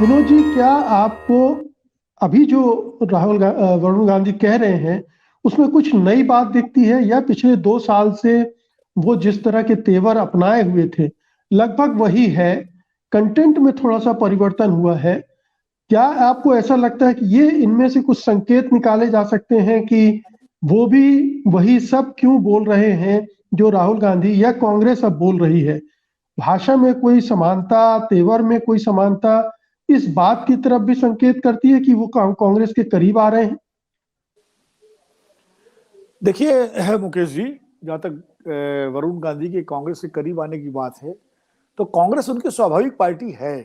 विनोद जी, क्या आपको अभी जो वरुण गांधी कह रहे हैं उसमें कुछ नई बात दिखती है, या पिछले 2 साल से वो जिस तरह के तेवर अपनाए हुए थे लगभग वही है? कंटेंट में थोड़ा सा परिवर्तन हुआ है? क्या आपको ऐसा लगता है कि ये इनमें से कुछ संकेत निकाले जा सकते हैं कि वो भी वही सब क्यों बोल रहे हैं जो राहुल गांधी या कांग्रेस अब बोल रही है? भाषा में कोई समानता, तेवर में कोई समानता इस बात की तरफ भी संकेत करती है कि वो कांग्रेस के करीब आ रहे हैं। देखिए मुकेश जी, जहाँ तक वरुण गांधी के कांग्रेस के करीब आने की बात है, तो कांग्रेस उनकी स्वाभाविक पार्टी है,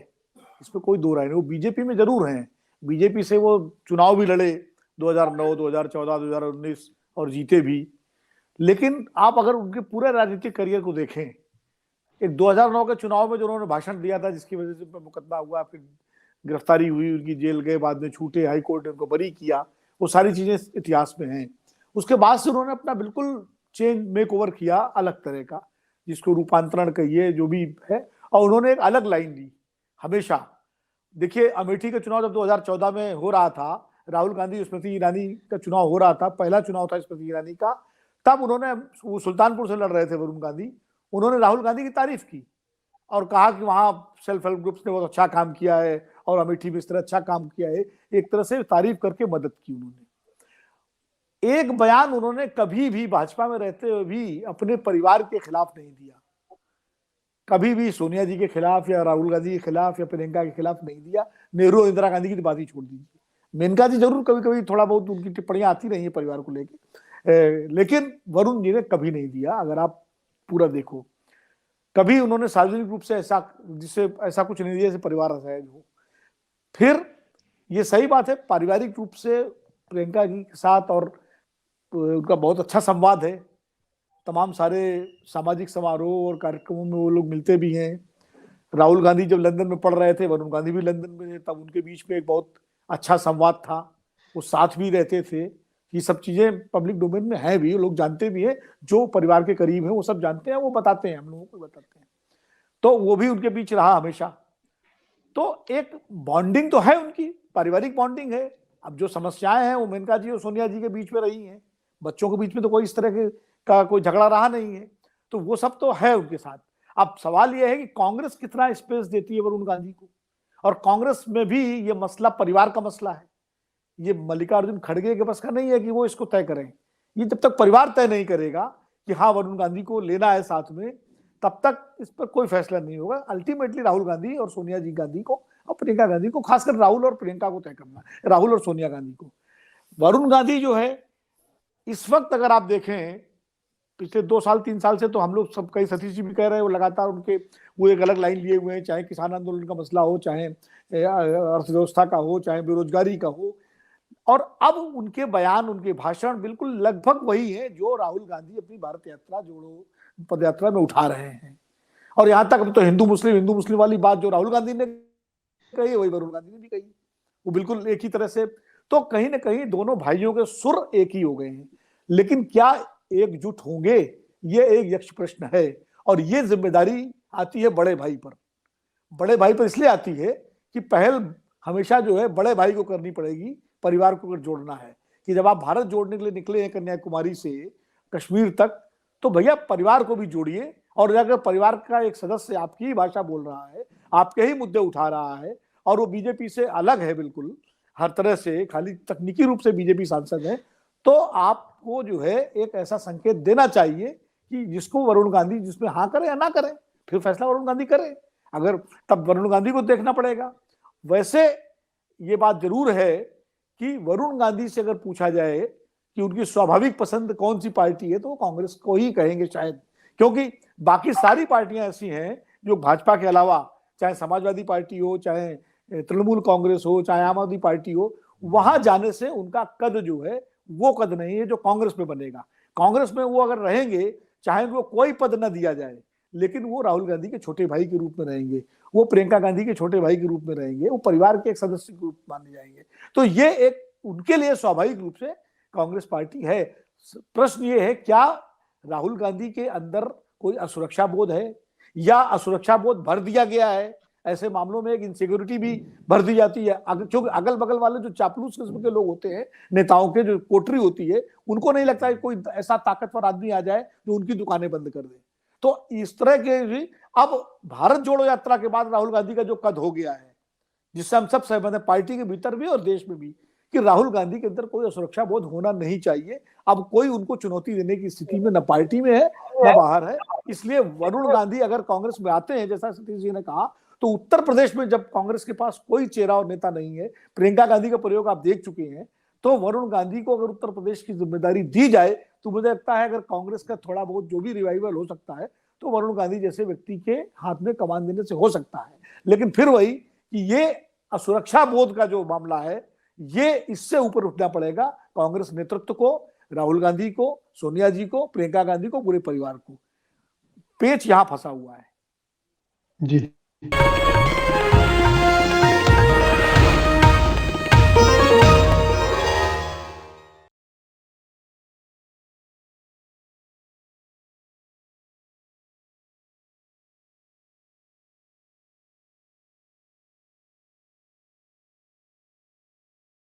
इसमें कोई दो राय नहीं। वो बीजेपी में जरूर हैं, बीजेपी से वो चुनाव भी लड़े 2009, 2014, 2019 और जीते भी। लेकिन आप अगर उनके पूरे राजनीतिक करियर को देखें, एक 2009 के चुनाव में जो उन्होंने भाषण दिया था, जिसकी वजह से मुकदमा हुआ, फिर गिरफ्तारी हुई, उनकी जेल गए, बाद में छूटे, हाई कोर्ट ने उनको बरी किया, वो सारी चीजें इतिहास में हैं। उसके बाद से उन्होंने अपना बिल्कुल चेंज मेक ओवर किया, अलग तरह का, जिसको रूपांतरण कहिए, जो भी है, और उन्होंने एक अलग लाइन ली हमेशा। देखिए अमेठी का चुनाव जब 2014 में हो रहा था, राहुल गांधी स्मृति ईरानी का चुनाव हो रहा था, पहला चुनाव था स्मृति ईरानी का, तब उन्होंने, वो सुल्तानपुर से लड़ रहे थे वरुण गांधी, उन्होंने राहुल गांधी की तारीफ की और कहा कि वहां सेल्फ हेल्प ग्रुप्स ने बहुत अच्छा काम किया है और अमेठी में इस तरह अच्छा काम किया है, एक तरह से तारीफ करके मदद की उन्होंने। एक बयान उन्होंने कभी भी भाजपा में रहते हुए भी अपने परिवार के खिलाफ नहीं दिया, कभी भी सोनिया जी के खिलाफ या राहुल गांधी के खिलाफ या प्रियंका के खिलाफ नहीं दिया। नेहरू और इंदिरा गांधी की बात ही छोड़ दीजिए, मेनका जी जरूर कभी कभी थोड़ा बहुत उनकी टिप्पणियां आती रही है परिवार को लेके, लेकिन वरुण जी ने कभी नहीं दिया। अगर आप पूरा देखो, कभी उन्होंने सार्वजनिक रूप से ऐसा, जिससे ऐसा कुछ नहीं दिया जैसे परिवार असहज हो। फिर ये सही बात है, पारिवारिक रूप से प्रियंका जी के साथ और उनका बहुत अच्छा संवाद है, तमाम सारे सामाजिक समारोह और कार्यक्रमों में वो लोग मिलते भी हैं। राहुल गांधी जब लंदन में पढ़ रहे थे, वरुण गांधी भी लंदन में, तब उनके बीच में एक बहुत अच्छा संवाद था, वो साथ भी रहते थे। ये सब चीजें पब्लिक डोमेन में है भी, लोग जानते भी हैं, जो परिवार के करीब है वो सब जानते हैं, वो बताते हैं, हम लोगों को बताते हैं। तो वो भी उनके बीच रहा हमेशा। तो एक बॉन्डिंग तो है उनकी, पारिवारिक बॉन्डिंग है। अब जो समस्याएं हैं वो मेनका जी और सोनिया जी के बीच में रही हैं, बच्चों के बीच में तो कोई इस तरह का कोई झगड़ा रहा नहीं है, तो वो सब तो है उनके साथ। अब सवाल यह है कि कांग्रेस कितना स्पेस देती है वरुण गांधी को, और कांग्रेस में भी ये मसला परिवार का मसला है। ये मल्लिकार्जुन खड़गे के बस का नहीं है कि वो इसको तय करें। ये जब तक परिवार तय नहीं करेगा कि हाँ वरुण गांधी को लेना है साथ में, तब तक इस पर कोई फैसला नहीं होगा। अल्टीमेटली राहुल गांधी और सोनिया जी गांधी को और प्रियंका गांधी को, खासकर राहुल और प्रियंका को तय करना है, राहुल और सोनिया गांधी को। वरुण गांधी जो है इस वक्त अगर आप देखें, पिछले 2 साल 3 साल से तो हम लोग सब, कई सतीश जी भी कह रहे हैं, वो लगातार उनके वो एक अलग लाइन लिए हुए हैं, चाहे किसान आंदोलन का मसला हो, चाहे अर्थव्यवस्था का हो, चाहे बेरोजगारी का हो। और अब उनके बयान, उनके भाषण बिल्कुल लगभग वही है जो राहुल गांधी अपनी भारत यात्रा जोड़ो पद यात्रा में उठा रहे हैं। और यहां तक अब तो हिंदू मुस्लिम वाली बात जो राहुल गांधी ने कही, वही वरुण गांधी ने भी कही, वो बिल्कुल एक ही तरह से। तो कहीं ना कहीं दोनों भाइयों के सुर एक ही हो गए हैं, लेकिन क्या एकजुट होंगे, ये एक यक्ष प्रश्न है। और ये जिम्मेदारी आती है बड़े भाई पर। बड़े भाई पर इसलिए आती है कि पहल हमेशा जो है बड़े भाई को करनी पड़ेगी, परिवार को अगर जोड़ना है। कि जब आप भारत जोड़ने के लिए निकले हैं कन्याकुमारी से कश्मीर तक, तो भैया परिवार को भी जोड़िए। और अगर परिवार का एक सदस्य आपकी ही भाषा बोल रहा है, आपके ही मुद्दे उठा रहा है, और वो बीजेपी से अलग है बिल्कुल हर तरह से, खाली तकनीकी रूप से बीजेपी सांसद है, तो आपको जो है एक ऐसा संकेत देना चाहिए कि जिसको वरुण गांधी, जिसमें हाँ करे या ना करे, फिर फैसला वरुण गांधी करे, अगर तब वरुण गांधी को देखना पड़ेगा। वैसे ये बात जरूर है कि वरुण गांधी से अगर पूछा जाए कि उनकी स्वाभाविक पसंद कौन सी पार्टी है, तो वो कांग्रेस को ही कहेंगे शायद, क्योंकि बाकी सारी पार्टियां ऐसी हैं जो भाजपा के अलावा, चाहे समाजवादी पार्टी हो, चाहे तृणमूल कांग्रेस हो, चाहे आम आदमी पार्टी हो, वहां जाने से उनका कद जो है वो कद नहीं है जो कांग्रेस में बनेगा। कांग्रेस में वो अगर रहेंगे, चाहे उनको कोई पद न दिया जाए, लेकिन वो राहुल गांधी के छोटे भाई के रूप में रहेंगे, वो प्रियंका गांधी के छोटे भाई के रूप में रहेंगे, वो परिवार के एक सदस्य के रूप में माने जाएंगे। तो ये एक उनके लिए स्वाभाविक रूप से कांग्रेस पार्टी है। प्रश्न ये है, क्या राहुल गांधी के अंदर कोई असुरक्षा बोध है, या असुरक्षा बोध भर दिया गया है ऐसे मामलों में एक इनसिक्योरिटी भी भर दी जाती है। क्योंकि अगल बगल वाले जो चापलूस किस्म के लोग होते हैं, नेताओं के जो कोठरी होती है, उनको नहीं लगता है कोई ऐसा ताकतवर आदमी आ जाए जो उनकी दुकानें बंद कर दे। तो इस तरह के भी अब भारत जोड़ो यात्रा के बाद राहुल गांधी का जो कद हो गया है, जिससे हम सब सहमत हैं पार्टी के भीतर भी और देश में भी, कि राहुल गांधी के अंदर कोई असुरक्षा बोध होना नहीं चाहिए। अब कोई उनको चुनौती देने की स्थिति में न पार्टी में है न बाहर है। इसलिए वरुण गांधी अगर कांग्रेस में आते हैं, जैसा सतीश जी ने कहा, तो उत्तर प्रदेश में जब कांग्रेस के पास कोई चेहरा और नेता नहीं है, प्रियंका गांधी का प्रयोग आप देख चुके हैं, तो वरुण गांधी को अगर उत्तर प्रदेश की जिम्मेदारी दी जाए तो मुझे लगता है अगर कांग्रेस का थोड़ा बहुत जो भी रिवाइवल हो सकता है तो वरुण गांधी जैसे व्यक्ति के हाथ में कमान देने से हो सकता है। लेकिन फिर वही कि ये असुरक्षा बोध का जो मामला है, ये इससे ऊपर उठना पड़ेगा कांग्रेस नेतृत्व को, राहुल गांधी को, सोनिया जी को, प्रियंका गांधी को, पूरे परिवार को। पेच यहां फंसा हुआ है जी।